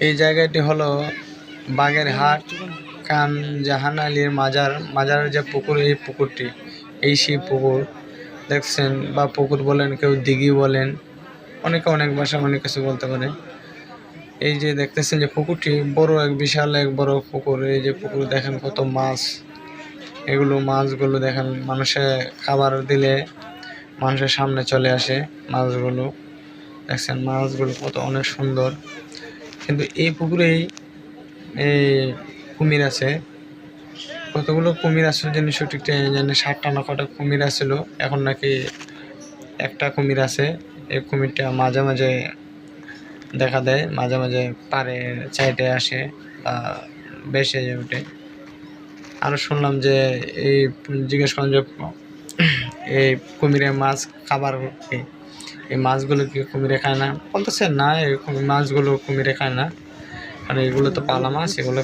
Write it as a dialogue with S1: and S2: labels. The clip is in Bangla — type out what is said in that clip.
S1: এই জায়গাটি হলো বাগেরহাট খান জাহান আলীর মাজারের যে পুকুর, এই পুকুরটি, এই সেই পুকুর দেখছেন, বা পুকুর বলেন, কেউ দিঘি বলেন, অনেকে অনেক ভাষা অনেক কিছু বলতে পারে। এই যে দেখতেছেন যে পুকুরটি বড়, বিশাল এক বড় পুকুর। এই যে পুকুর দেখেন কত মাছ, এগুলো মাছগুলো দেখেন মানুষে খাবার দিলে মানুষের সামনে চলে আসে মাছগুলো। দেখছেন মাছগুলো কত অনেক সুন্দর। কিন্তু এই পুকুরেই এই কুমির আছে, কতগুলো কুমির আসলে জিনিস সঠিকটা জানি, 7টা না কটা কুমির আসছিল। এখন নাকি একটা কুমির আছে। এই কুমিরটা মাঝে মাঝে দেখা দেয়, মাঝে মাঝে পারে চাইতে আসে বা বেশি ওঠে। আরও শুনলাম যে এই জিজ্ঞেস করলাম যে এই কুমিরের মাছ খাবার কি, এই মাছগুলো কি কুমিরে খায় না? বলতেছে না, এই মাছগুলো কুমিরে খায় না, কারণ এগুলো তো পালা মাছ, এগুলো